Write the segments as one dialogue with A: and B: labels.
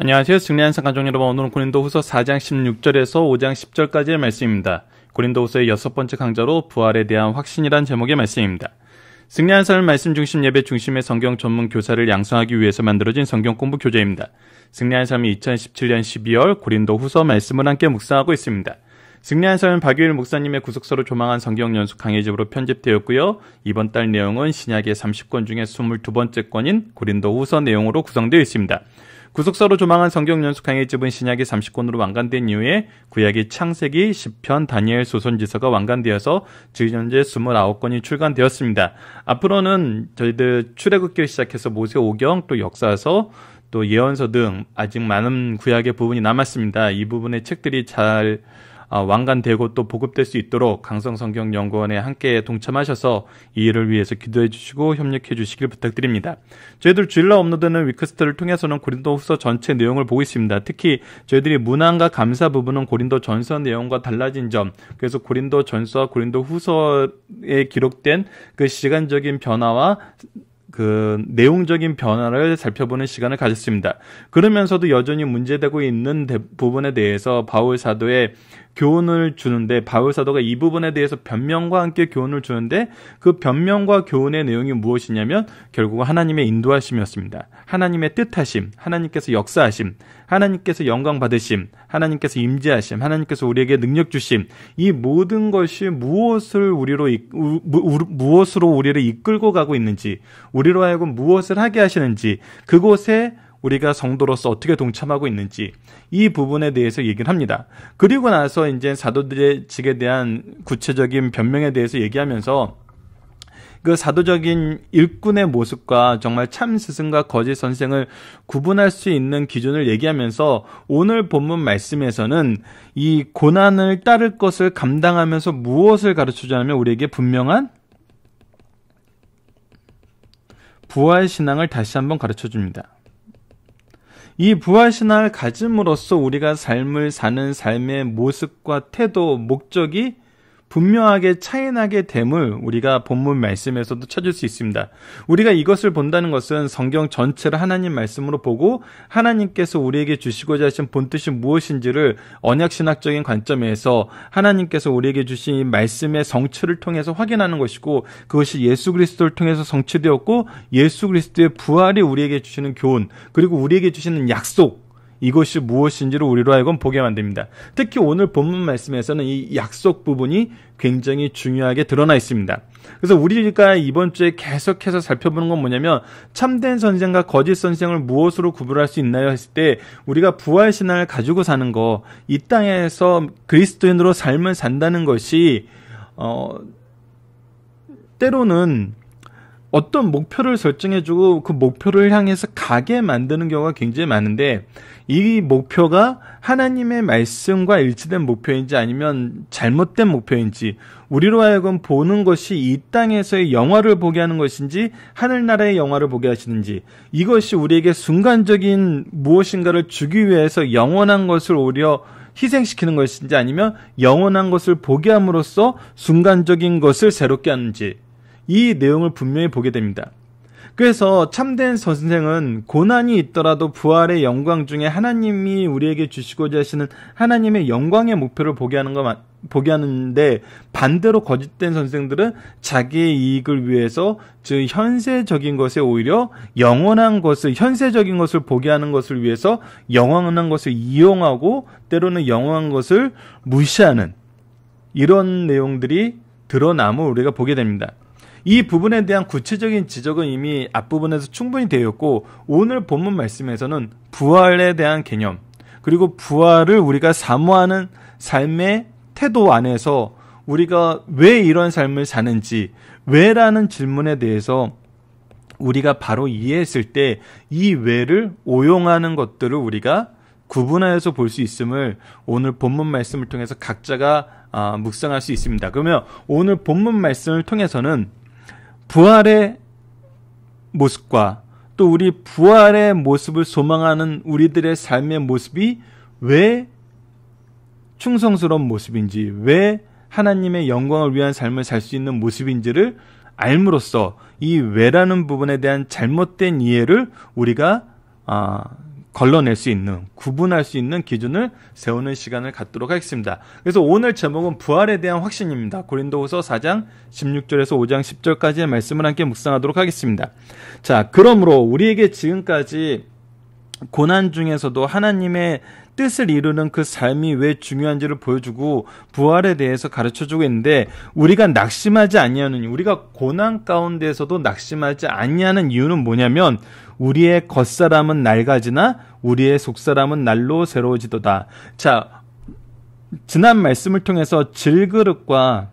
A: 안녕하세요. 승리한 상가족 여러분, 오늘은 고린도후서 4장 16절에서 5장 10절까지의 말씀입니다. 고린도후서의 6번째 강좌로 부활에 대한 확신이란 제목의 말씀입니다. 승리한 삶을 말씀 중심 예배 중심의 성경 전문 교사를 양성하기 위해서 만들어진 성경 공부 교재입니다. 승리한 삶이 2017년 12월 고린도후서 말씀을 함께 묵상하고 있습니다. 승리한 삶은 박유일 목사님의 구속서로 조망한 성경 연수 강의집으로 편집되었고요. 이번 달 내용은 신약의 30권 중에 22번째 권인 고린도후서 내용으로 구성되어 있습니다. 구속서로 조망한 성경 연수 강의집은 신약이 30권으로 완간된 이후에 구약이 창세기, 시편, 다니엘, 소선지서가 완간되어서 지금 현재 29권이 출간되었습니다. 앞으로는 저희들 출애굽기를 시작해서 모세오경, 또 역사서, 또 예언서 등 아직 많은 구약의 부분이 남았습니다. 이 부분의 책들이 잘 완간되고 또 보급될 수 있도록 강성성경연구원에 함께 동참하셔서 이 일을 위해서 기도해 주시고 협력해 주시길 부탁드립니다. 저희들 주일날 업로드는 위크스트를 통해서는 고린도후서 전체 내용을 보고 있습니다. 특히 저희들이 문안과 감사 부분은 고린도전서 내용과 달라진 점, 그래서 고린도전서와 고린도후서에 기록된 그 시간적인 변화와 그 내용적인 변화를 살펴보는 시간을 가졌습니다. 그러면서도 여전히 문제되고 있는 부분에 대해서 바울 사도의 교훈을 주는데, 바울 사도가 이 부분에 대해서 변명과 함께 교훈을 주는데, 그 변명과 교훈의 내용이 무엇이냐면 결국 하나님의 인도하심이었습니다. 하나님의 뜻하심, 하나님께서 역사하심, 하나님께서 영광 받으심, 하나님께서 임재하심, 하나님께서 우리에게 능력 주심, 이 모든 것이 무엇으로 우리를 이끌고 가고 있는지, 우리로 하여금 무엇을 하게 하시는지, 그곳에 우리가 성도로서 어떻게 동참하고 있는지, 이 부분에 대해서 얘기를 합니다. 그리고 나서 이제 사도들의 직에 대한 구체적인 변명에 대해서 얘기하면서 그 사도적인 일꾼의 모습과 정말 참 스승과 거짓 선생을 구분할 수 있는 기준을 얘기하면서 오늘 본문 말씀에서는 이 고난을 따를 것을 감당하면서 무엇을 가르쳐주냐면 우리에게 분명한 부활신앙을 다시 한번 가르쳐줍니다. 이 부활신앙을 가짐으로써 우리가 삶을 사는 삶의 모습과 태도, 목적이 분명하게 차이나게 됨을 우리가 본문 말씀에서도 찾을 수 있습니다. 우리가 이것을 본다는 것은 성경 전체를 하나님 말씀으로 보고 하나님께서 우리에게 주시고자 하신 본뜻이 무엇인지를 언약신학적인 관점에서 하나님께서 우리에게 주신 이 말씀의 성취를 통해서 확인하는 것이고, 그것이 예수 그리스도를 통해서 성취되었고 예수 그리스도의 부활이 우리에게 주시는 교훈, 그리고 우리에게 주시는 약속, 이것이 무엇인지를 우리로 하여금 보게 만듭니다. 특히 오늘 본문 말씀에서는 이 약속 부분이 굉장히 중요하게 드러나 있습니다. 그래서 우리가 이번 주에 계속해서 살펴보는 건 뭐냐면, 참된 선생과 거짓 선생을 무엇으로 구분할 수 있나요 했을 때, 우리가 부활신앙을 가지고 사는 거, 이 땅에서 그리스도인으로 삶을 산다는 것이 때로는 어떤 목표를 설정해주고 그 목표를 향해서 가게 만드는 경우가 굉장히 많은데, 이 목표가 하나님의 말씀과 일치된 목표인지 아니면 잘못된 목표인지, 우리로 하여금 보는 것이 이 땅에서의 영화를 보게 하는 것인지 하늘나라의 영화를 보게 하시는지, 이것이 우리에게 순간적인 무엇인가를 주기 위해서 영원한 것을 오히려 희생시키는 것인지, 아니면 영원한 것을 보게 함으로써 순간적인 것을 새롭게 하는지, 이 내용을 분명히 보게 됩니다. 그래서 참된 선생은 고난이 있더라도 부활의 영광 중에 하나님이 우리에게 주시고자 하시는 하나님의 영광의 목표를 보게 하는데, 반대로 거짓된 선생들은 자기의 이익을 위해서, 즉 현세적인 것에 오히려 영원한 것을, 현세적인 것을 보게 하는 것을 위해서 영원한 것을 이용하고 때로는 영원한 것을 무시하는 이런 내용들이 드러남을 우리가 보게 됩니다. 이 부분에 대한 구체적인 지적은 이미 앞부분에서 충분히 되었고, 오늘 본문 말씀에서는 부활에 대한 개념, 그리고 부활을 우리가 사모하는 삶의 태도 안에서 우리가 왜 이런 삶을 사는지, 왜라는 질문에 대해서 우리가 바로 이해했을 때 이 왜를 오용하는 것들을 우리가 구분하여서 볼 수 있음을 오늘 본문 말씀을 통해서 각자가 묵상할 수 있습니다. 그러면 오늘 본문 말씀을 통해서는 부활의 모습과 또 우리 부활의 모습을 소망하는 우리들의 삶의 모습이 왜 충성스러운 모습인지, 왜 하나님의 영광을 위한 삶을 살 수 있는 모습인지를 알므로써 이 왜라는 부분에 대한 잘못된 이해를 우리가 걸러낼 수 있는, 구분할 수 있는 기준을 세우는 시간을 갖도록 하겠습니다. 그래서 오늘 제목은 부활에 대한 확신입니다. 고린도후서 4장 16절에서 5장 10절까지의 말씀을 함께 묵상하도록 하겠습니다. 자, 그러므로 우리에게 지금까지 고난 중에서도 하나님의 뜻을 이루는 그 삶이 왜 중요한지를 보여주고 부활에 대해서 가르쳐주고 있는데, 우리가 낙심하지 아니하는, 우리가 고난 가운데서도 낙심하지 아니하는 이유는 뭐냐면, 우리의 겉사람은 낡아지나 우리의 속사람은 날로 새로워지도다. 자, 지난 말씀을 통해서 질그릇과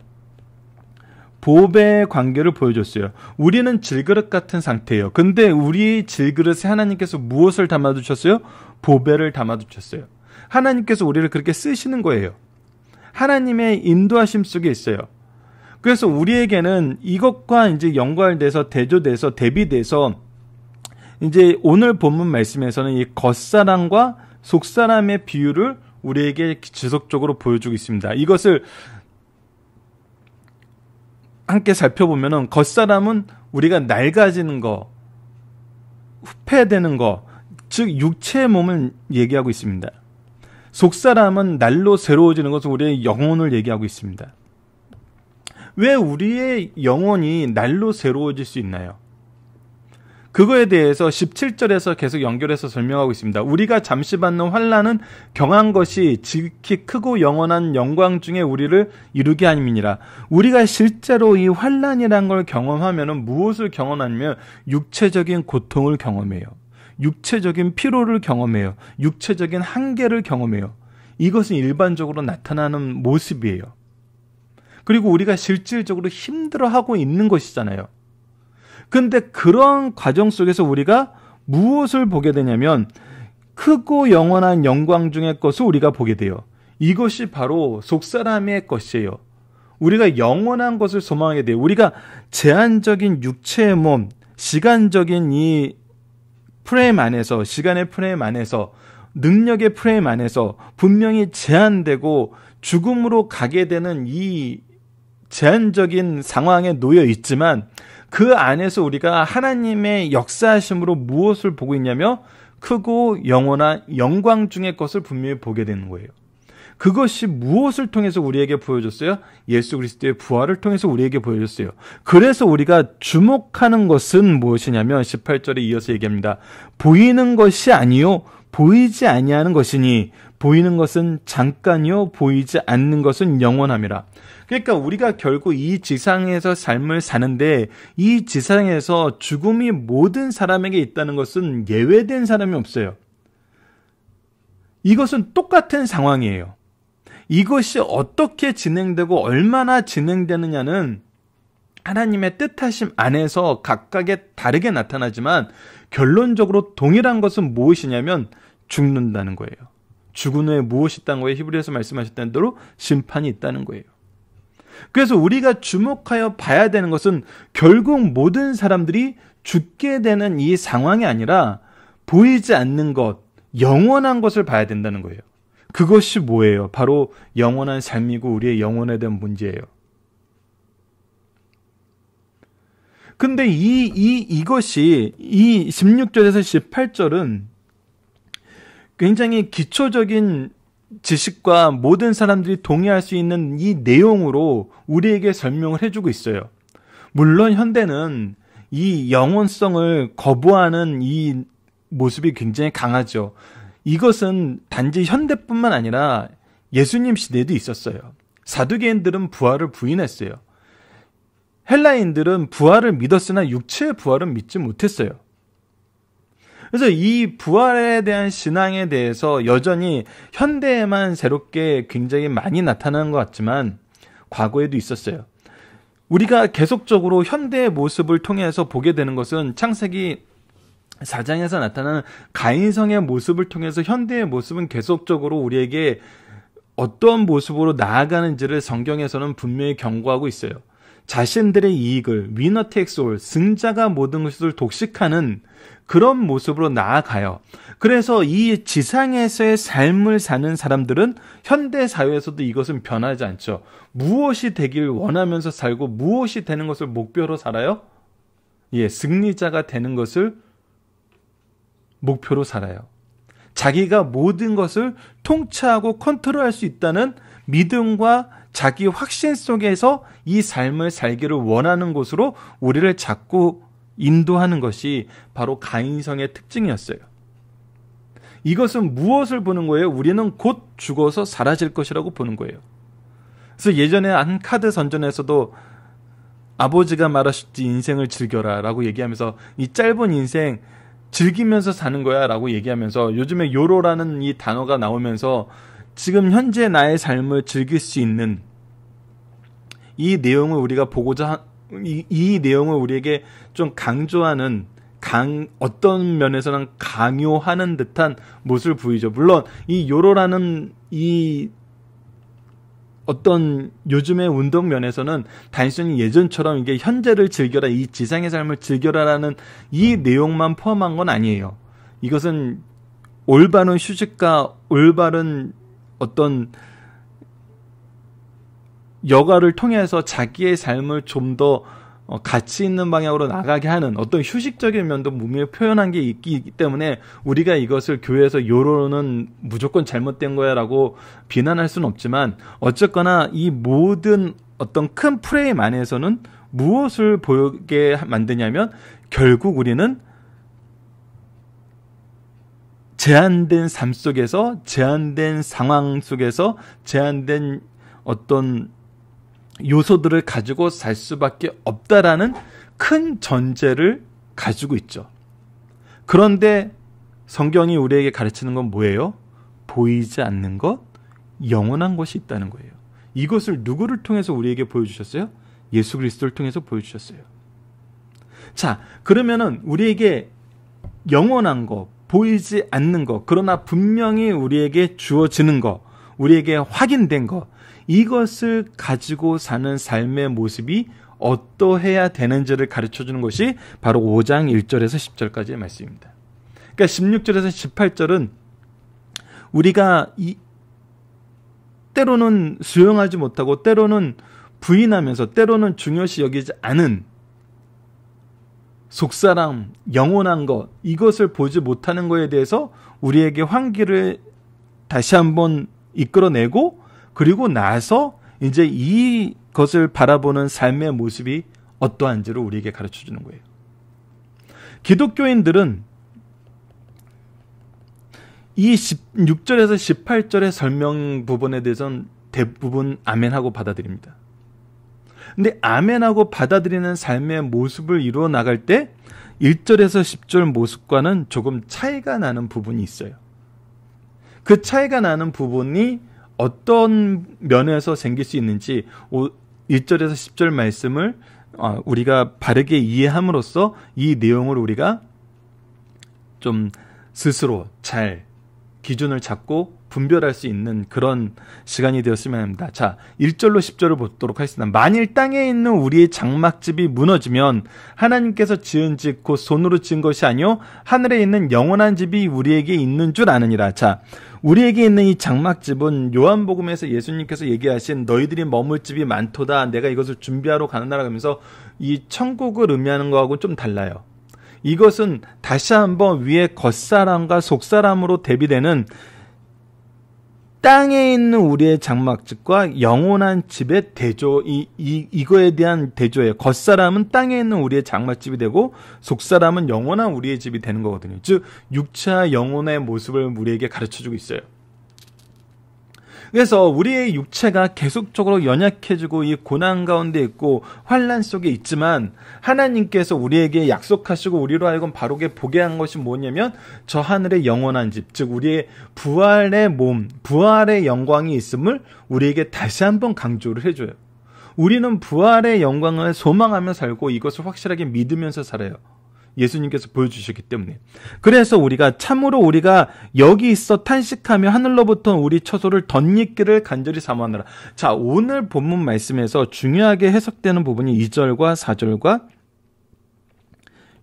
A: 보배의 관계를 보여줬어요. 우리는 질그릇 같은 상태예요. 근데 우리 질그릇에 하나님께서 무엇을 담아두셨어요? 보배를 담아두셨어요. 하나님께서 우리를 그렇게 쓰시는 거예요. 하나님의 인도하심 속에 있어요. 그래서 우리에게는 이것과 이제 연관돼서 대조돼서 대비돼서 이제 오늘 본문 말씀에서는 이 겉사람과 속사람의 비유를 우리에게 지속적으로 보여주고 있습니다. 이것을 함께 살펴보면은, 겉사람은 우리가 낡아지는 거, 후패되는 거, 즉 육체의 몸을 얘기하고 있습니다. 속사람은 날로 새로워지는 것은 우리의 영혼을 얘기하고 있습니다. 왜 우리의 영혼이 날로 새로워질 수 있나요? 그거에 대해서 17절에서 계속 연결해서 설명하고 있습니다. 우리가 잠시 받는 환난은 경한 것이 지극히 크고 영원한 영광 중에 우리를 이루게 함이니라. 우리가 실제로 이 환난이란 걸 경험하면은 무엇을 경험하냐면 육체적인 고통을 경험해요. 육체적인 피로를 경험해요. 육체적인 한계를 경험해요. 이것은 일반적으로 나타나는 모습이에요. 그리고 우리가 실질적으로 힘들어하고 있는 것이잖아요. 근데 그런 과정 속에서 우리가 무엇을 보게 되냐면 크고 영원한 영광 중의 것을 우리가 보게 돼요. 이것이 바로 속사람의 것이에요. 우리가 영원한 것을 소망하게 돼요. 우리가 제한적인 육체의 몸, 시간적인 이 프레임 안에서, 시간의 프레임 안에서, 능력의 프레임 안에서 분명히 제한되고 죽음으로 가게 되는 이 제한적인 상황에 놓여 있지만, 그 안에서 우리가 하나님의 역사하심으로 무엇을 보고 있냐며 크고 영원한 영광 중의 것을 분명히 보게 되는 거예요. 그것이 무엇을 통해서 우리에게 보여줬어요? 예수 그리스도의 부활을 통해서 우리에게 보여줬어요. 그래서 우리가 주목하는 것은 무엇이냐면 18절에 이어서 얘기합니다. 보이는 것이 아니요 보이지 아니하는 것이니 보이는 것은 잠깐이요 보이지 않는 것은 영원함이라. 그러니까 우리가 결국 이 지상에서 삶을 사는데, 이 지상에서 죽음이 모든 사람에게 있다는 것은 예외된 사람이 없어요. 이것은 똑같은 상황이에요. 이것이 어떻게 진행되고 얼마나 진행되느냐는 하나님의 뜻하심 안에서 각각의 다르게 나타나지만, 결론적으로 동일한 것은 무엇이냐면 죽는다는 거예요. 죽은 후에 무엇이 있다는 거예요? 히브리에서 말씀하셨던 대로 심판이 있다는 거예요. 그래서 우리가 주목하여 봐야 되는 것은 결국 모든 사람들이 죽게 되는 이 상황이 아니라 보이지 않는 것, 영원한 것을 봐야 된다는 거예요. 그것이 뭐예요? 바로 영원한 삶이고 우리의 영혼에 대한 문제예요. 근데 이것이 이 16절에서 18절은 굉장히 기초적인 지식과 모든 사람들이 동의할 수 있는 이 내용으로 우리에게 설명을 해주고 있어요. 물론 현대는 이 영혼성을 거부하는 이 모습이 굉장히 강하죠. 이것은 단지 현대뿐만 아니라 예수님 시대에도 있었어요. 사두개인들은 부활을 부인했어요. 헬라인들은 부활을 믿었으나 육체의 부활은 믿지 못했어요. 그래서 이 부활에 대한 신앙에 대해서 여전히 현대에만 새롭게 굉장히 많이 나타나는 것 같지만 과거에도 있었어요. 우리가 계속적으로 현대의 모습을 통해서 보게 되는 것은 창세기 4장에서 나타나는 가인성의 모습을 통해서 현대의 모습은 계속적으로 우리에게 어떤 모습으로 나아가는지를 성경에서는 분명히 경고하고 있어요. 자신들의 이익을, 위너 테이크스 올, 승자가 모든 것을 독식하는 그런 모습으로 나아가요. 그래서 이 지상에서의 삶을 사는 사람들은 현대 사회에서도 이것은 변하지 않죠. 무엇이 되길 원하면서 살고 무엇이 되는 것을 목표로 살아요? 승리자가 되는 것을 목표로 살아요. 자기가 모든 것을 통치하고 컨트롤할 수 있다는 믿음과 자기 확신 속에서 이 삶을 살기를 원하는 곳으로 우리를 자꾸 인도하는 것이 바로 가인성의 특징이었어요. 이것은 무엇을 보는 거예요? 우리는 곧 죽어서 사라질 것이라고 보는 거예요. 그래서 예전에 한 카드 선전에서도 아버지가 말하셨지 인생을 즐겨라 라고 얘기하면서 이 짧은 인생 즐기면서 사는 거야 라고 얘기하면서 요즘에 요로라는 이 단어가 나오면서 지금 현재 나의 삶을 즐길 수 있는 이 내용을 우리가 보고자 이 내용을 우리에게 좀 강조하는 어떤 면에서는 강요하는 듯한 모습을 보이죠. 물론 이 요로라는 이 어떤 요즘의 운동 면에서는 단순히 예전처럼 이게 현재를 즐겨라, 이 지상의 삶을 즐겨라라는 이 내용만 포함한 건 아니에요. 이것은 올바른 휴식과 올바른 어떤 여가를 통해서 자기의 삶을 좀 더 가치 있는 방향으로 나가게 하는 어떤 휴식적인 면도 분명히 표현한 게 있기 때문에 우리가 이것을 교회에서 요로는 무조건 잘못된 거야 라고 비난할 수는 없지만 어쨌거나 이 모든 어떤 큰 프레임 안에서는 무엇을 보게 만드냐면 결국 우리는 제한된 삶 속에서 제한된 상황 속에서 제한된 어떤 요소들을 가지고 살 수밖에 없다라는 큰 전제를 가지고 있죠. 그런데 성경이 우리에게 가르치는 건 뭐예요? 보이지 않는 것, 영원한 것이 있다는 거예요. 이것을 누구를 통해서 우리에게 보여주셨어요? 예수 그리스도를 통해서 보여주셨어요. 자, 그러면은 우리에게 영원한 것, 보이지 않는 것, 그러나 분명히 우리에게 주어지는 것, 우리에게 확인된 것, 이것을 가지고 사는 삶의 모습이 어떠해야 되는지를 가르쳐주는 것이 바로 5장 1절에서 10절까지의 말씀입니다. 그러니까 16절에서 18절은 우리가 때로는 수용하지 못하고 때로는 부인하면서 때로는 중요시 여기지 않은 속사람, 영원한 것, 이것을 보지 못하는 것에 대해서 우리에게 환기를 다시 한번 이끌어내고 그리고 나서 이제 이것을 바라보는 삶의 모습이 어떠한지를 우리에게 가르쳐주는 거예요. 기독교인들은 이 16절에서 18절의 설명 부분에 대해서는 대부분 아멘하고 받아들입니다. 근데 아멘하고 받아들이는 삶의 모습을 이루어 나갈 때 1절에서 10절 모습과는 조금 차이가 나는 부분이 있어요. 그 차이가 나는 부분이 어떤 면에서 생길 수 있는지 1절에서 10절 말씀을 우리가 바르게 이해함으로써 이 내용을 우리가 좀 스스로 잘 기준을 잡고 분별할 수 있는 그런 시간이 되었으면 합니다. 자, 1절로 10절을 보도록 하겠습니다. 만일 땅에 있는 우리의 장막집이 무너지면 하나님께서 지은 집 곧 손으로 지은 것이 아니요 하늘에 있는 영원한 집이 우리에게 있는 줄 아느니라. 자, 우리에게 있는 이 장막집은 요한복음에서 예수님께서 얘기하신 너희들이 머물 집이 많도다, 내가 이것을 준비하러 가느니라 하면서 이 천국을 의미하는 거하고 좀 달라요. 이것은 다시 한번 위에 겉사람과 속사람으로 대비되는 땅에 있는 우리의 장막집과 영원한 집의 대조, 이거에 대한 대조예요. 겉사람은 땅에 있는 우리의 장막집이 되고 속사람은 영원한 우리의 집이 되는 거거든요. 즉 육체와 영혼의 모습을 우리에게 가르쳐주고 있어요. 그래서 우리의 육체가 계속적으로 연약해지고 이 고난 가운데 있고 환난 속에 있지만 하나님께서 우리에게 약속하시고 우리로 하여금 바르게 보게 한 것이 뭐냐면 저 하늘의 영원한 집, 즉 우리의 부활의 몸, 부활의 영광이 있음을 우리에게 다시 한번 강조를 해줘요. 우리는 부활의 영광을 소망하며 살고 이것을 확실하게 믿으면서 살아요. 예수님께서 보여주셨기 때문에. 그래서 우리가 참으로 우리가 여기 있어 탄식하며 하늘로부터 우리 처소를 덧입기를 간절히 사모하느라. 자, 오늘 본문 말씀에서 중요하게 해석되는 부분이 2절과 4절과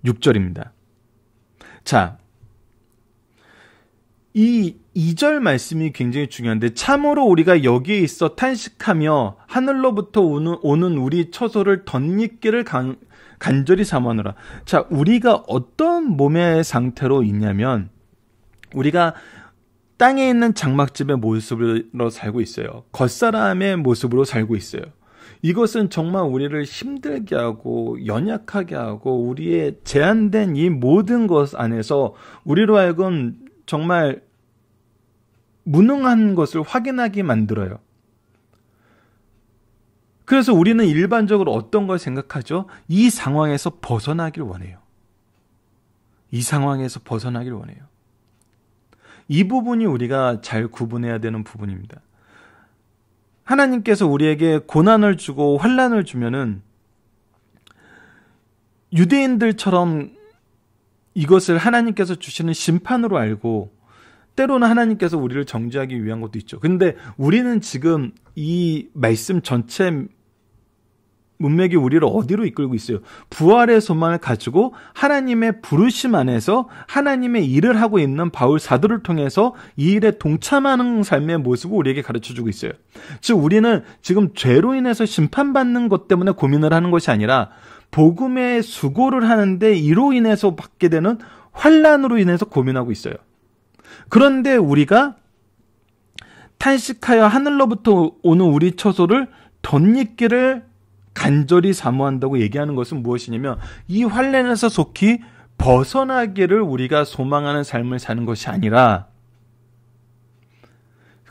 A: 6절입니다. 자, 이 2절 말씀이 굉장히 중요한데 참으로 우리가 여기에 있어 탄식하며 하늘로부터 오는 우리 처소를 덧입기를 간절히 사모하느라. 자, 우리가 어떤 몸의 상태로 있냐면 우리가 땅에 있는 장막집의 모습으로 살고 있어요. 겉사람의 모습으로 살고 있어요. 이것은 정말 우리를 힘들게 하고 연약하게 하고 우리의 제한된 이 모든 것 안에서 우리로 하여금 정말 무능한 것을 확인하게 만들어요. 그래서 우리는 일반적으로 어떤 걸 생각하죠? 이 상황에서 벗어나길 원해요. 이 상황에서 벗어나길 원해요. 이 부분이 우리가 잘 구분해야 되는 부분입니다. 하나님께서 우리에게 고난을 주고 환난을 주면은 유대인들처럼 이것을 하나님께서 주시는 심판으로 알고 때로는 하나님께서 우리를 정죄하기 위한 것도 있죠. 그런데 우리는 지금 이 말씀 전체 문맥이 우리를 어디로 이끌고 있어요? 부활의 소망을 가지고 하나님의 부르심 안에서 하나님의 일을 하고 있는 바울 사도를 통해서 이 일에 동참하는 삶의 모습을 우리에게 가르쳐주고 있어요. 즉 우리는 지금 죄로 인해서 심판받는 것 때문에 고민을 하는 것이 아니라 복음의 수고를 하는데 이로 인해서 받게 되는 환난으로 인해서 고민하고 있어요. 그런데 우리가 탄식하여 하늘로부터 오는 우리 처소를 덧입기를 간절히 사모한다고 얘기하는 것은 무엇이냐면 이 환난에서 속히 벗어나기를 우리가 소망하는 삶을 사는 것이 아니라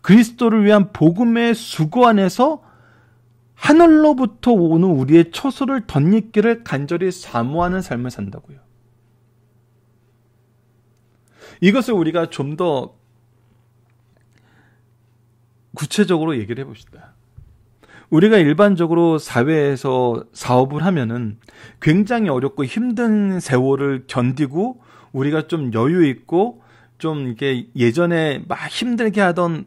A: 그리스도를 위한 복음의 수고 안에서 하늘로부터 오는 우리의 처소를 덧입기를 간절히 사모하는 삶을 산다고요. 이것을 우리가 좀 더 구체적으로 얘기를 해봅시다. 우리가 일반적으로 사회에서 사업을 하면은 굉장히 어렵고 힘든 세월을 견디고 우리가 좀 여유 있고 좀 이게 예전에 막 힘들게 하던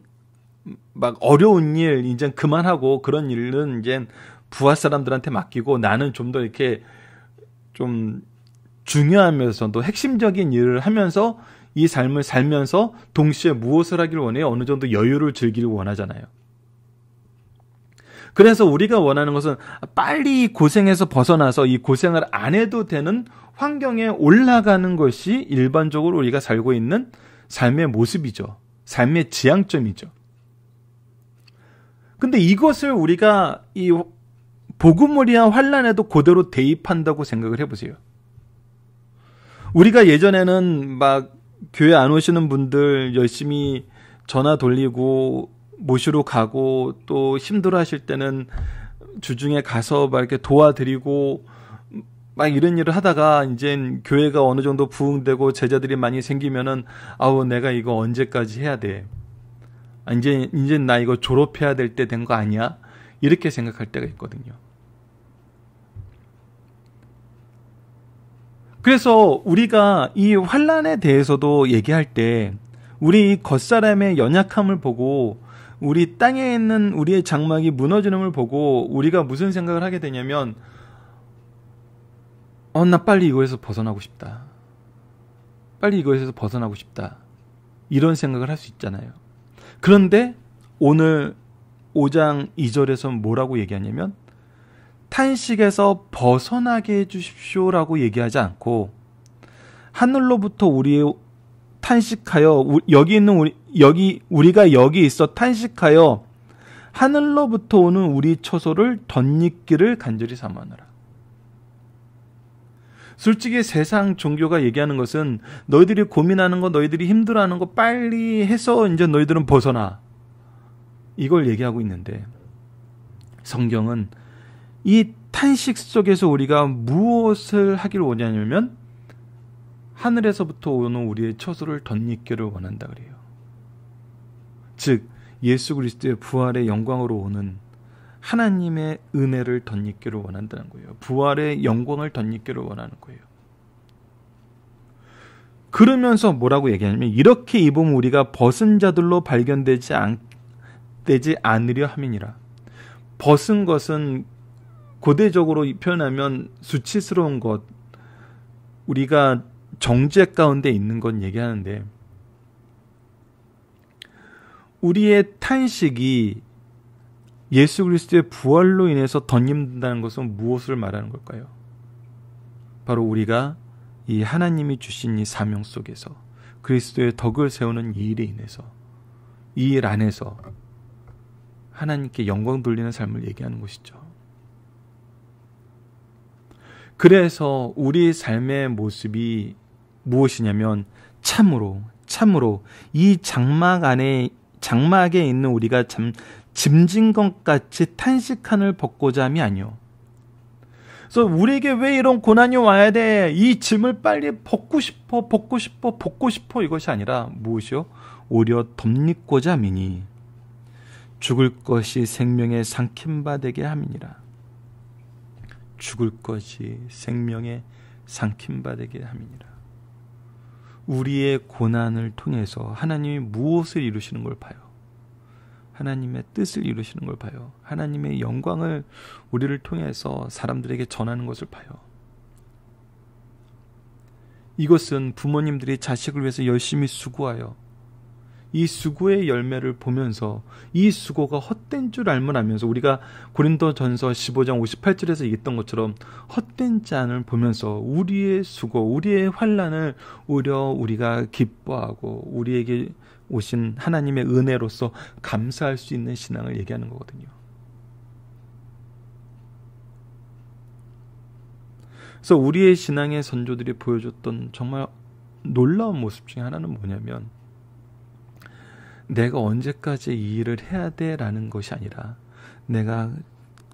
A: 막 어려운 일 이제 그만하고 그런 일은 이제 부하 사람들한테 맡기고 나는 좀 더 이렇게 좀 중요하면서도 핵심적인 일을 하면서 이 삶을 살면서 동시에 무엇을 하길 원해요? 어느 정도 여유를 즐기길 원하잖아요. 그래서 우리가 원하는 것은 빨리 고생해서 벗어나서 이 고생을 안 해도 되는 환경에 올라가는 것이 일반적으로 우리가 살고 있는 삶의 모습이죠. 삶의 지향점이죠. 근데 이것을 우리가 이 복음을 위한 환난에도 그대로 대입한다고 생각을 해보세요. 우리가 예전에는 막 교회 안 오시는 분들 열심히 전화 돌리고 모시러 가고 또 힘들어 하실 때는 주중에 가서 막 이렇게 도와드리고 막 이런 일을 하다가 이제 교회가 어느 정도 부흥되고 제자들이 많이 생기면은 아우 내가 이거 언제까지 해야 돼? 이제 나 이거 졸업해야 될 때 된 거 아니야? 이렇게 생각할 때가 있거든요. 그래서 우리가 이 환난에 대해서도 얘기할 때 우리 겉사람의 연약함을 보고 우리 땅에 있는 우리의 장막이 무너지는 걸 보고 우리가 무슨 생각을 하게 되냐면 나 빨리 이거에서 벗어나고 싶다. 빨리 이거에서 벗어나고 싶다. 이런 생각을 할 수 있잖아요. 그런데 오늘 5장 2절에서 뭐라고 얘기하냐면 탄식에서 벗어나게 해주십시오라고 얘기하지 않고 하늘로부터 우리의 탄식하여 우리가 여기 있어 탄식하여 하늘로부터 오는 우리 처소를 덧입기를 간절히 사모하노라. 솔직히 세상 종교가 얘기하는 것은 너희들이 고민하는 거, 너희들이 힘들어하는 거 빨리 해서 이제 너희들은 벗어나. 이걸 얘기하고 있는데 성경은 이 탄식 속에서 우리가 무엇을 하기를 원하냐면 하늘에서부터 오는 우리의 처소를 덧입기를 원한다 그래요. 즉 예수 그리스도의 부활의 영광으로 오는 하나님의 은혜를 덧입기를 원한다는 거예요. 부활의 영광을 덧입기를 원하는 거예요. 그러면서 뭐라고 얘기하냐면 이렇게 입으면 우리가 벗은 자들로 발견되지 않으려 함이니라. 벗은 것은 고대적으로 표현하면 수치스러운 것, 우리가 정죄 가운데 있는 건 얘기하는데 우리의 탄식이 예수 그리스도의 부활로 인해서 덧입는다는 것은 무엇을 말하는 걸까요? 바로 우리가 이 하나님이 주신 이 사명 속에서 그리스도의 덕을 세우는 이 일에 인해서 이 일 안에서 하나님께 영광 돌리는 삶을 얘기하는 것이죠. 그래서 우리 삶의 모습이 무엇이냐면 참으로 이 장막에 있는 우리가 참 짐진 것 같이 탄식하늘 벗고자 함이 아니요. 그래서 우리에게 왜 이런 고난이 와야 돼? 이 짐을 빨리 벗고 싶어 이것이 아니라 무엇이요? 오히려 덧입고자 함이니 죽을 것이 생명의 삼킴바 되게 함이니라. 죽을 것이 생명의 삼킴바 되게 함이니라. 우리의 고난을 통해서 하나님이 무엇을 이루시는 걸 봐요. 하나님의 뜻을 이루시는 걸 봐요. 하나님의 영광을 우리를 통해서 사람들에게 전하는 것을 봐요. 이것은 부모님들이 자식을 위해서 열심히 수고하여 이 수고의 열매를 보면서 이 수고가 헛된 줄 알면서 우리가 고린도전서 15장 58절에서 얘기했던 것처럼 헛된 잔을 보면서 우리의 수고, 우리의 환난을 오히려 우리가 기뻐하고 우리에게 오신 하나님의 은혜로서 감사할 수 있는 신앙을 얘기하는 거거든요. 그래서 우리의 신앙의 선조들이 보여줬던 정말 놀라운 모습 중에 하나는 뭐냐면 내가 언제까지 이 일을 해야 돼? 라는 것이 아니라 내가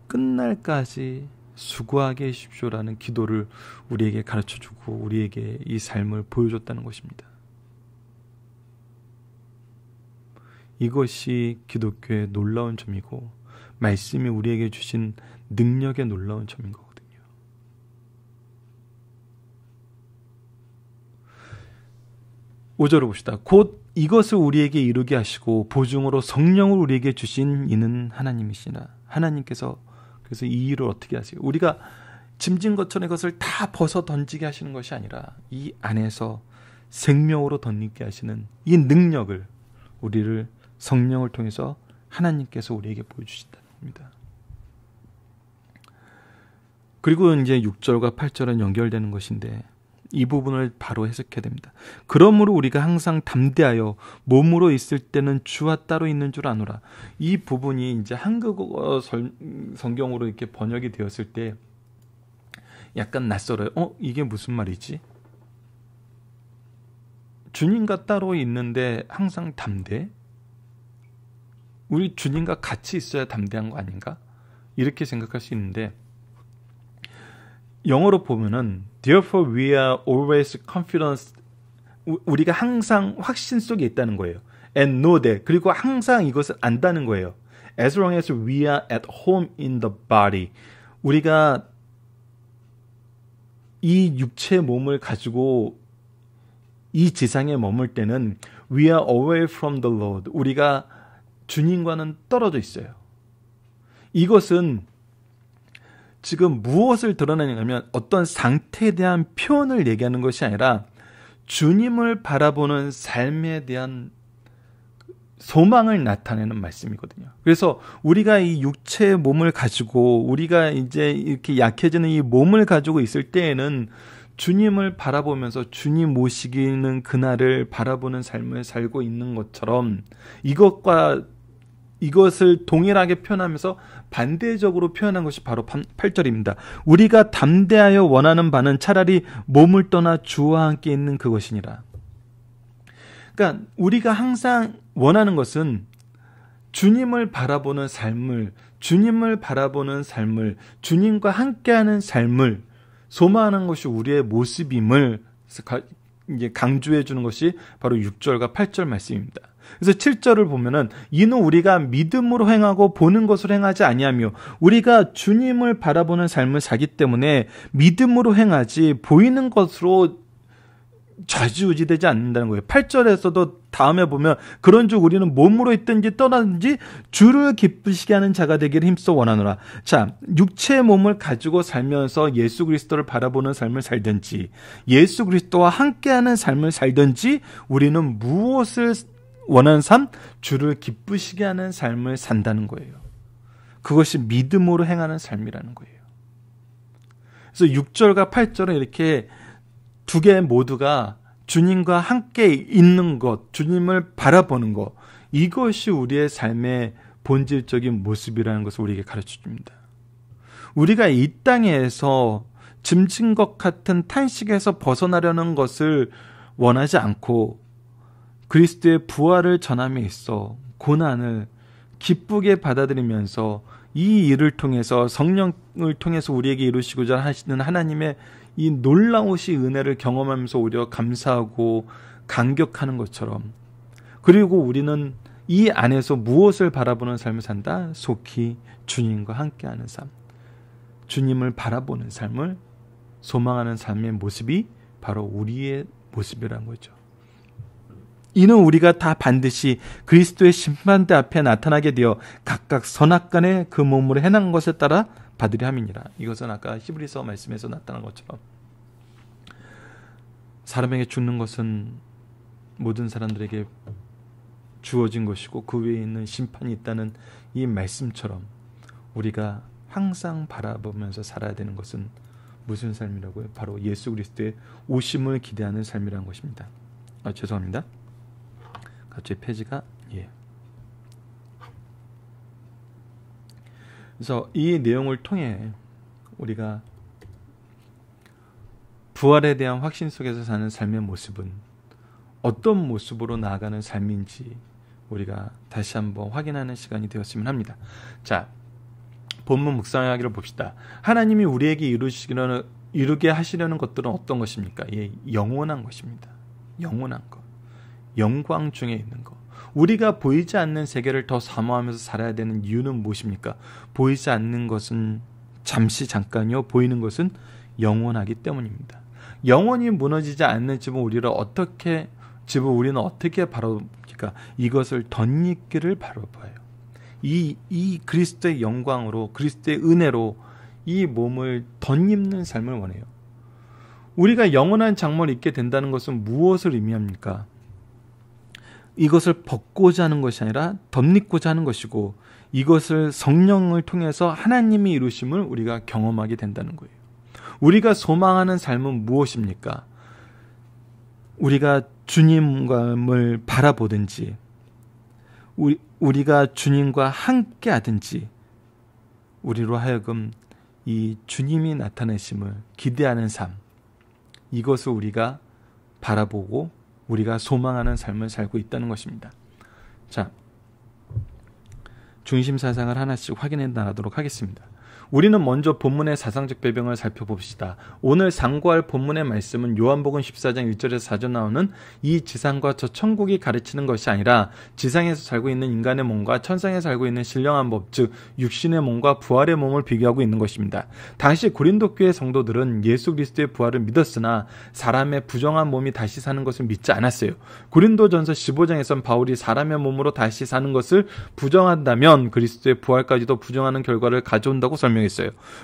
A: 끝날까지 수고하게 해주십시오라는 기도를 우리에게 가르쳐주고 우리에게 이 삶을 보여줬다는 것입니다. 이것이 기독교의 놀라운 점이고 말씀이 우리에게 주신 능력의 놀라운 점인 거거든요. (5절을) 봅시다. 곧 이것을 우리에게 이루게 하시고 보증으로 성령을 우리에게 주신 이는 하나님이시라. 하나님께서 그래서 이 일을 어떻게 하세요? 우리가 짐진 것처럼 이것을 다 벗어 던지게 하시는 것이 아니라 이 안에서 생명으로 덧입게 하시는 이 능력을 우리를 성령을 통해서 하나님께서 우리에게 보여주신다는 겁니다. 그리고 이제 6절과 8절은 연결되는 것인데 이 부분을 바로 해석해야 됩니다. 그러므로 우리가 항상 담대하여 몸으로 있을 때는 주와 따로 있는 줄 아노라. 이 부분이 이제 한국어 성경으로 이렇게 번역이 되었을 때 약간 낯설어요. 이게 무슨 말이지? 주님과 따로 있는데 항상 담대? 우리 주님과 같이 있어야 담대한 거 아닌가? 이렇게 생각할 수 있는데 영어로 보면은 Therefore we are always confident. 우리가 항상 확신 속에 있다는 거예요. And know that. 그리고 항상 이것을 안다는 거예요. As long as we are at home in the body. 우리가 이 육체의 몸을 가지고 이 지상에 머물 때는 we are away from the Lord. 우리가 주님과는 떨어져 있어요. 이것은 지금 무엇을 드러내냐면 어떤 상태에 대한 표현을 얘기하는 것이 아니라 주님을 바라보는 삶에 대한 소망을 나타내는 말씀이거든요. 그래서 우리가 이 육체의 몸을 가지고 우리가 이제 이렇게 약해지는 이 몸을 가지고 있을 때에는 주님을 바라보면서 주님 모시기는 그날을 바라보는 삶을 살고 있는 것처럼 이것을 동일하게 표현하면서 반대적으로 표현한 것이 바로 8절입니다. 우리가 담대하여 원하는 바는 차라리 몸을 떠나 주와 함께 있는 그것이니라. 그러니까 우리가 항상 원하는 것은 주님을 바라보는 삶을, 주님과 함께하는 삶을 소망하는 것이 우리의 모습임을 이제 강조해 주는 것이 바로 6절과 8절 말씀입니다. 그래서 7절을 보면은 이는 우리가 믿음으로 행하고 보는 것으로 행하지 아니하며 우리가 주님을 바라보는 삶을 살기 때문에 믿음으로 행하지 보이는 것으로 좌지우지되지 않는다는 거예요. 8절에서도 다음에 보면 그런즉 우리는 몸으로 있든지 떠나든지 주를 기쁘시게 하는 자가 되기를 힘써 원하노라. 자, 육체의 몸을 가지고 살면서 예수 그리스도를 바라보는 삶을 살든지 예수 그리스도와 함께하는 삶을 살든지 우리는 무엇을 원하는 삶? 주를 기쁘시게 하는 삶을 산다는 거예요. 그것이 믿음으로 행하는 삶이라는 거예요. 그래서 6절과 8절은 이렇게 두 개 모두가 주님과 함께 있는 것, 주님을 바라보는 것, 이것이 우리의 삶의 본질적인 모습이라는 것을 우리에게 가르쳐 줍니다. 우리가 이 땅에서 짐진 것 같은 탄식에서 벗어나려는 것을 원하지 않고 그리스도의 부활을 전함에 있어 고난을 기쁘게 받아들이면서 이 일을 통해서 성령을 통해서 우리에게 이루시고자 하시는 하나님의 이 놀라우신 은혜를 경험하면서 오히려 감사하고 감격하는 것처럼, 그리고 우리는 이 안에서 무엇을 바라보는 삶을 산다? 속히 주님과 함께하는 삶, 주님을 바라보는 삶을 소망하는 삶의 모습이 바로 우리의 모습이라는 거죠. 이는 우리가 다 반드시 그리스도의 심판대 앞에 나타나게 되어 각각 선악간에 그 몸으로 행한 것에 따라 받으려 함이니라. 이것은 아까 히브리서 말씀에서 나타난 것처럼 사람에게 죽는 것은 모든 사람들에게 주어진 것이고 그 외에 있는 심판이 있다는 이 말씀처럼 우리가 항상 바라보면서 살아야 되는 것은 무슨 삶이라고요? 바로 예수 그리스도의 오심을 기대하는 삶이라는 것입니다. 죄송합니다. 갑자기 페이지가 그래서 이 내용을 통해 우리가 부활에 대한 확신 속에서 사는 삶의 모습은 어떤 모습으로 나아가는 삶인지 우리가 다시 한번 확인하는 시간이 되었으면 합니다. 자, 본문 묵상하기를 봅시다. 하나님이 우리에게 이루게 하시려는 것들은 어떤 것입니까? 영원한 것입니다. 영원한 것. 영광 중에 있는 것. 우리가 보이지 않는 세계를 더 사모하면서 살아야 되는 이유는 무엇입니까? 보이지 않는 것은 잠깐이요. 보이는 것은 영원하기 때문입니다. 영원히 무너지지 않는 집은 우리는 어떻게 바라봅니까? 이것을 덧입기를 바라봐요. 이 그리스도의 영광으로, 그리스도의 은혜로 이 몸을 덧입는 삶을 원해요. 우리가 영원한 장막을 입게 된다는 것은 무엇을 의미합니까? 이것을 벗고자 하는 것이 아니라 덧입고자 하는 것이고, 이것을 성령을 통해서 하나님이 이루심을 우리가 경험하게 된다는 거예요. 우리가 소망하는 삶은 무엇입니까? 우리가 주님을 바라보든지, 우리가 주님과 함께 하든지, 우리로 하여금 이 주님이 나타내심을 기대하는 삶, 이것을 우리가 바라보고 우리가 소망하는 삶을 살고 있다는 것입니다. 자, 중심 사상을 하나씩 확인해 나가도록 하겠습니다. 우리는 먼저 본문의 사상적 배경을 살펴봅시다. 오늘 상고할 본문의 말씀은 요한복음 14장 1절에서 4절 나오는 이 지상과 저 천국이 가르치는 것이 아니라 지상에서 살고 있는 인간의 몸과 천상에 살고 있는 신령한 법, 즉 육신의 몸과 부활의 몸을 비교하고 있는 것입니다. 당시 고린도 교회 성도들은 예수 그리스도의 부활을 믿었으나 사람의 부정한 몸이 다시 사는 것을 믿지 않았어요. 고린도전서 15장에선 바울이 사람의 몸으로 다시 사는 것을 부정한다면 그리스도의 부활까지도 부정하는 결과를 가져온다고 설명했어요.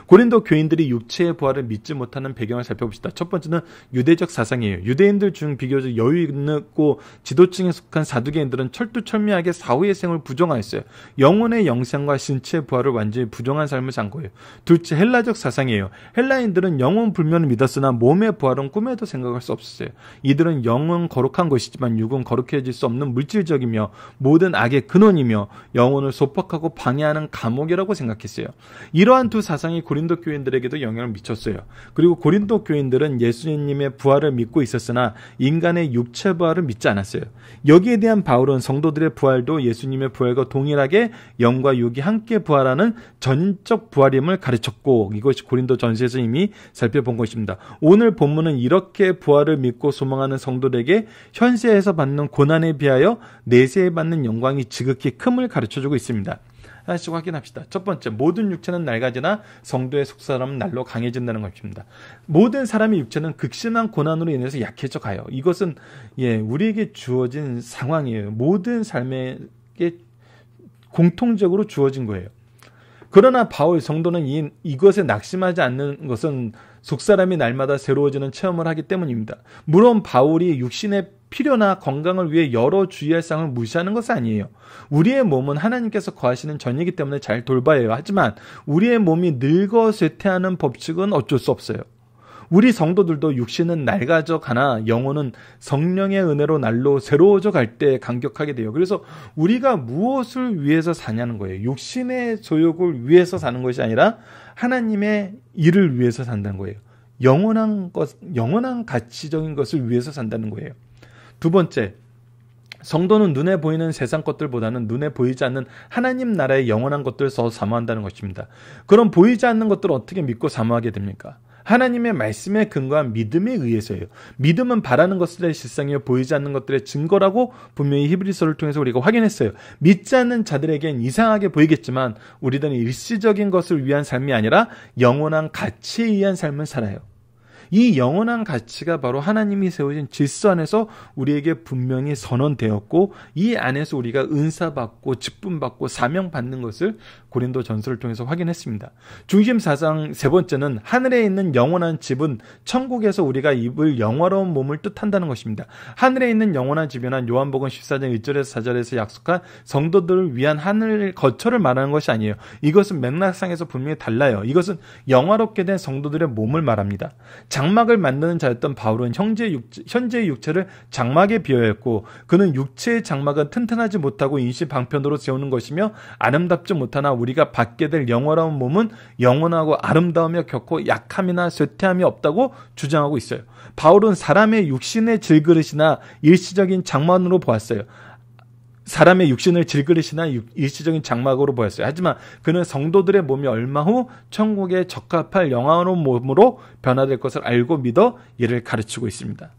A: 고린도 교인들이 육체의 부활을 믿지 못하는 배경을 살펴봅시다. 첫 번째는 유대적 사상이에요. 유대인들 중 비교적 여유 있고 지도층에 속한 사두개인들은 철두철미하게 사후의 생을 부정하였어요. 영혼의 영생과 신체의 부활을 완전히 부정한 삶을 산 거예요. 둘째, 헬라적 사상이에요. 헬라인들은 영혼 불면을 믿었으나 몸의 부활은 꿈에도 생각할 수 없었어요. 이들은 영은 거룩한 것이지만 육은 거룩해질 수 없는 물질적이며 모든 악의 근원이며 영혼을 소박하고 방해하는 감옥이라고 생각했어요. 이러한 두 사상이 고린도 교인들에게도 영향을 미쳤어요. 그리고 고린도 교인들은 예수님의 부활을 믿고 있었으나 인간의 육체 부활을 믿지 않았어요. 여기에 대한 바울은 성도들의 부활도 예수님의 부활과 동일하게 영과 육이 함께 부활하는 전적 부활임을 가르쳤고, 이것이 고린도 전서에서 이미 살펴본 것입니다. 오늘 본문은 이렇게 부활을 믿고 소망하는 성도들에게 현세에서 받는 고난에 비하여 내세에 받는 영광이 지극히 큼을 가르쳐주고 있습니다. 하나씩 확인합시다. 첫 번째, 모든 육체는 낡아지나 성도의 속사람은 날로 강해진다는 것입니다. 모든 사람의 육체는 극심한 고난으로 인해서 약해져 가요. 이것은 우리에게 주어진 상황이에요. 모든 삶에게 공통적으로 주어진 거예요. 그러나 바울 성도는 이것에 낙심하지 않는 것은 속사람이 날마다 새로워지는 체험을 하기 때문입니다. 물론 바울이 육신의 필요나 건강을 위해 여러 주의할 사항을 무시하는 것은 아니에요. 우리의 몸은 하나님께서 거하시는 전이기 때문에 잘 돌봐야 해요. 하지만 우리의 몸이 늙어 쇠퇴하는 법칙은 어쩔 수 없어요. 우리 성도들도 육신은 낡아져 가나 영혼은 성령의 은혜로 날로 새로워져 갈 때 감격하게 돼요. 그래서 우리가 무엇을 위해서 사냐는 거예요. 육신의 소욕을 위해서 사는 것이 아니라 하나님의 일을 위해서 산다는 거예요. 영원한 가치적인 것을 위해서 산다는 거예요. 두 번째, 성도는 눈에 보이는 세상 것들보다는 눈에 보이지 않는 하나님 나라의 영원한 것들을 더 사모한다는 것입니다. 그럼 보이지 않는 것들을 어떻게 믿고 사모하게 됩니까? 하나님의 말씀에 근거한 믿음에 의해서예요. 믿음은 바라는 것들의 실상이요 보이지 않는 것들의 증거라고 분명히 히브리서를 통해서 우리가 확인했어요. 믿지 않는 자들에겐 이상하게 보이겠지만 우리들은 일시적인 것을 위한 삶이 아니라 영원한 가치에 의한 삶을 살아요. 이 영원한 가치가 바로 하나님이 세우신 질서 안에서 우리에게 분명히 선언되었고 이 안에서 우리가 은사받고 직분받고 사명받는 것을 고린도 전서를 통해서 확인했습니다. 중심 사상 세 번째는 하늘에 있는 영원한 집은 천국에서 우리가 입을 영화로운 몸을 뜻한다는 것입니다. 하늘에 있는 영원한 집이란 요한복음 14장 1절에서 4절에서 약속한 성도들을 위한 하늘 거처를 말하는 것이 아니에요. 이것은 맥락상에서 분명히 달라요. 이것은 영화롭게 된 성도들의 몸을 말합니다. 장막을 만드는 자였던 바울은 현재의 육체를 장막에 비유했고 그는 육체의 장막은 튼튼하지 못하고 임시방편으로 세우는 것이며 아름답지 못하나 우리가 받게 될 영원한 몸은 영원하고 아름다우며 결코 약함이나 쇠퇴함이 없다고 주장하고 있어요. 바울은 사람의 육신의 질그릇이나 일시적인 장막으로 보았어요. 사람의 육신을 질그릇이나 일시적인 장막으로 보였어요. 하지만 그는 성도들의 몸이 얼마 후 천국에 적합할 영원한 몸으로 변화될 것을 알고 믿어 이를 가르치고 있습니다.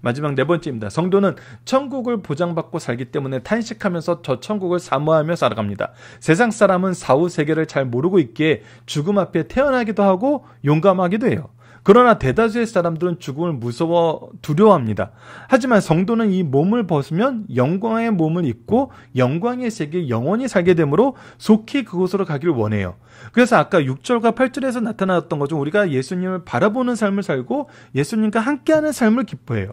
A: 마지막 네 번째입니다. 성도는 천국을 보장받고 살기 때문에 탄식하면서 저 천국을 사모하며 살아갑니다. 세상 사람은 사후 세계를 잘 모르고 있기에 죽음 앞에 태어나기도 하고 용감하기도 해요. 그러나 대다수의 사람들은 죽음을 무서워 두려워합니다. 하지만 성도는 이 몸을 벗으면 영광의 몸을 입고 영광의 세계에 영원히 살게 되므로 속히 그곳으로 가기를 원해요. 그래서 아까 6절과 8절에서 나타났던 것처럼 우리가 예수님을 바라보는 삶을 살고 예수님과 함께하는 삶을 기뻐해요.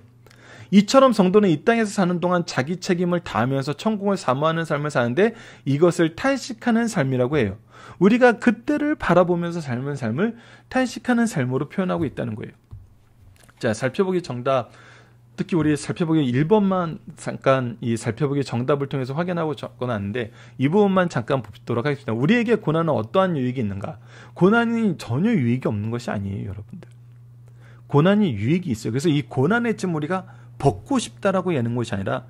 A: 이처럼 성도는 이 땅에서 사는 동안 자기 책임을 다하면서 천국을 사모하는 삶을 사는데 이것을 탄식하는 삶이라고 해요. 우리가 그때를 바라보면서 삶은 삶을 탄식하는 삶으로 표현하고 있다는 거예요. 자, 살펴보기 정답, 특히 우리 살펴보기 1번만 잠깐 이 살펴보기 정답을 통해서 확인하고 적어놨는데 이 부분만 잠깐 보도록 하겠습니다. 우리에게 고난은 어떠한 유익이 있는가? 고난이 전혀 유익이 없는 것이 아니에요, 여러분들. 고난이 유익이 있어요. 그래서 이 고난의 짐 우리가 벗고 싶다라고 여는 것이 아니라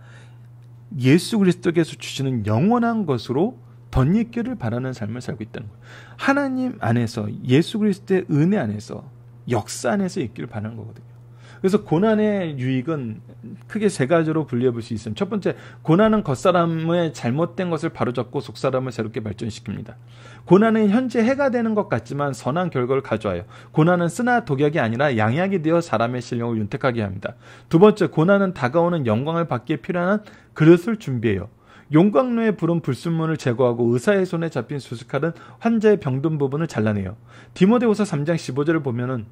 A: 예수 그리스도께서 주시는 영원한 것으로 덧입기를 바라는 삶을 살고 있다는 거예요. 하나님 안에서 예수 그리스도의 은혜 안에서 역사 안에서 있기를 바라는 거거든요. 그래서 고난의 유익은 크게 세 가지로 분류해 볼 수 있습니다. 첫 번째, 고난은 겉사람의 잘못된 것을 바로잡고 속사람을 새롭게 발전시킵니다. 고난은 현재 해가 되는 것 같지만 선한 결과를 가져와요. 고난은 쓰나 독약이 아니라 양약이 되어 사람의 신령을 윤택하게 합니다. 두 번째, 고난은 다가오는 영광을 받기에 필요한 그릇을 준비해요. 용광로에 불은 불순물을 제거하고 의사의 손에 잡힌 수술칼은 환자의 병든 부분을 잘라내요. 디모데후서 3장 15절을 보면은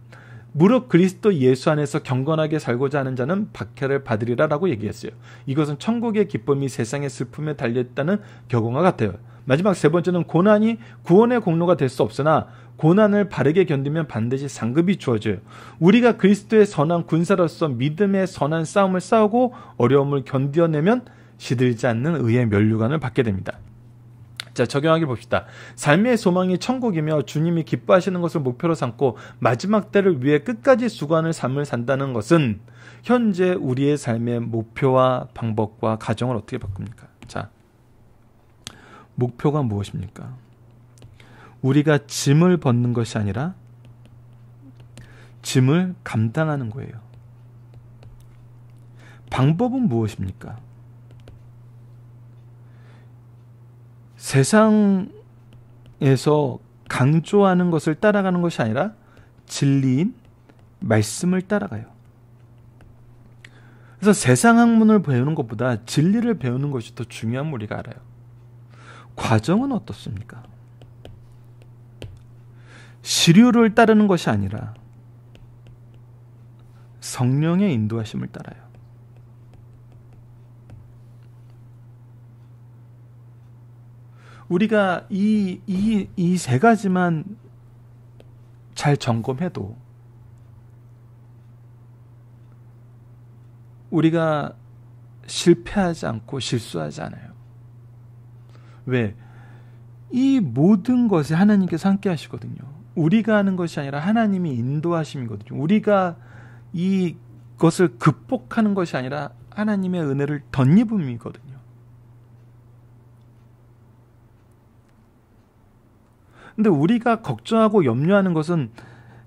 A: 무릇 그리스도 예수 안에서 경건하게 살고자 하는 자는 박해를 받으리라 라고 얘기했어요. 이것은 천국의 기쁨이 세상의 슬픔에 달려있다는 격언과 같아요. 마지막 세 번째는 고난이 구원의 공로가 될 수 없으나 고난을 바르게 견디면 반드시 상급이 주어져요. 우리가 그리스도의 선한 군사로서 믿음의 선한 싸움을 싸우고 어려움을 견뎌내면 시들지 않는 의의 면류관을 받게 됩니다. 자, 적용하기 봅시다. 삶의 소망이 천국이며 주님이 기뻐하시는 것을 목표로 삼고 마지막 때를 위해 끝까지 수고하는 삶을 산다는 것은 현재 우리의 삶의 목표와 방법과 가정을 어떻게 바꿉니까? 자, 목표가 무엇입니까? 우리가 짐을 벗는 것이 아니라 짐을 감당하는 거예요. 방법은 무엇입니까? 세상에서 강조하는 것을 따라가는 것이 아니라 진리인 말씀을 따라가요. 그래서 세상 학문을 배우는 것보다 진리를 배우는 것이 더 중요한 우리가 알아요. 과정은 어떻습니까? 시류를 따르는 것이 아니라 성령의 인도하심을 따라요. 우리가 이 세 가지만 잘 점검해도 우리가 실패하지 않고 실수하지 않아요. 왜? 이 모든 것에 하나님께서 함께 하시거든요. 우리가 하는 것이 아니라 하나님이 인도하심이거든요. 우리가 이것을 극복하는 것이 아니라 하나님의 은혜를 덧입음이거든요. 근데 우리가 걱정하고 염려하는 것은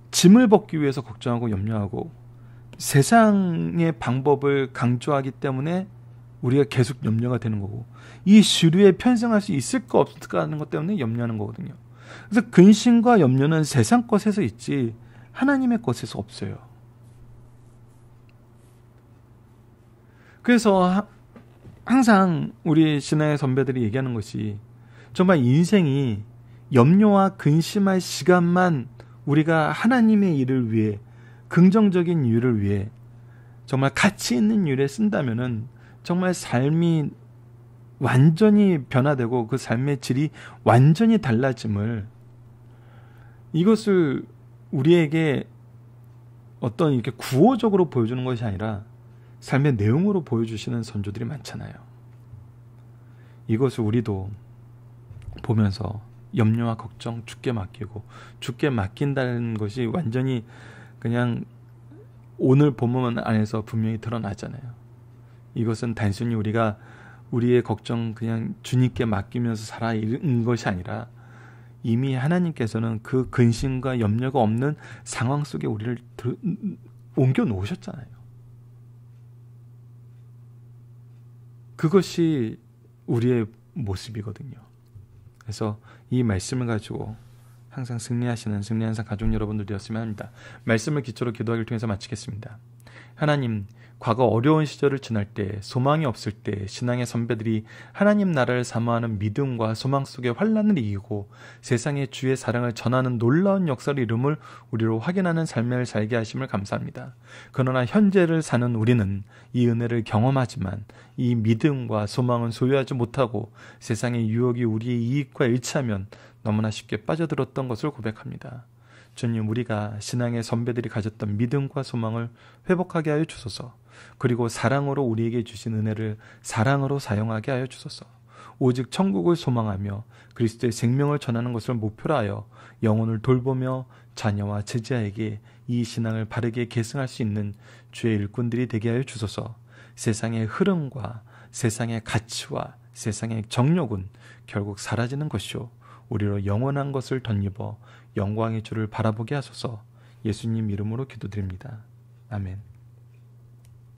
A: 짐을 벗기 위해서 걱정하고 염려하고 세상의 방법을 강조하기 때문에 우리가 계속 염려가 되는 거고, 이 주류에 편승할 수 있을까 없을까 하는 것 때문에 염려하는 거거든요. 그래서 근심과 염려는 세상 것에서 있지 하나님의 것에서 없어요. 그래서 항상 우리 신앙의 선배들이 얘기하는 것이, 정말 인생이 염려와 근심할 시간만 우리가 하나님의 일을 위해, 긍정적인 일을 위해, 정말 가치 있는 일에 쓴다면은 정말 삶이 완전히 변화되고 그 삶의 질이 완전히 달라짐을, 이것을 우리에게 어떤 이렇게 구호적으로 보여주는 것이 아니라 삶의 내용으로 보여주시는 선조들이 많잖아요. 이것을 우리도 보면서 염려와 걱정 주께 맡기고, 주께 맡긴다는 것이 완전히 그냥 오늘 본문 안에서 분명히 드러나잖아요. 이것은 단순히 우리가 우리의 걱정 그냥 주님께 맡기면서 살아있는 것이 아니라 이미 하나님께서는 그 근심과 염려가 없는 상황 속에 우리를 옮겨 놓으셨잖아요. 그것이 우리의 모습이거든요. 그래서 이 말씀을 가지고 항상 승리하시는 승리한상 가족 여러분들 되었으면 합니다. 말씀을 기초로 기도하기를 통해서 마치겠습니다. 하나님, 과거 어려운 시절을 지날 때, 소망이 없을 때 신앙의 선배들이 하나님 나라를 사모하는 믿음과 소망 속에 환난을 이기고 세상에 주의 사랑을 전하는 놀라운 역사를 이룸을 우리로 확인하는 삶을 살게 하심을 감사합니다. 그러나 현재를 사는 우리는 이 은혜를 경험하지만 이 믿음과 소망은 소유하지 못하고 세상의 유혹이 우리의 이익과 일치하면 너무나 쉽게 빠져들었던 것을 고백합니다. 주님, 우리가 신앙의 선배들이 가졌던 믿음과 소망을 회복하게 하여 주소서. 그리고 사랑으로 우리에게 주신 은혜를 사랑으로 사용하게 하여 주소서. 오직 천국을 소망하며 그리스도의 생명을 전하는 것을 목표로 하여 영혼을 돌보며 자녀와 제자에게 이 신앙을 바르게 계승할 수 있는 주의 일꾼들이 되게 하여 주소서. 세상의 흐름과 세상의 가치와 세상의 정욕은 결국 사라지는 것이요, 우리로 영원한 것을 덧입어 영광의 주를 바라보게 하소서. 예수님 이름으로 기도드립니다. 아멘.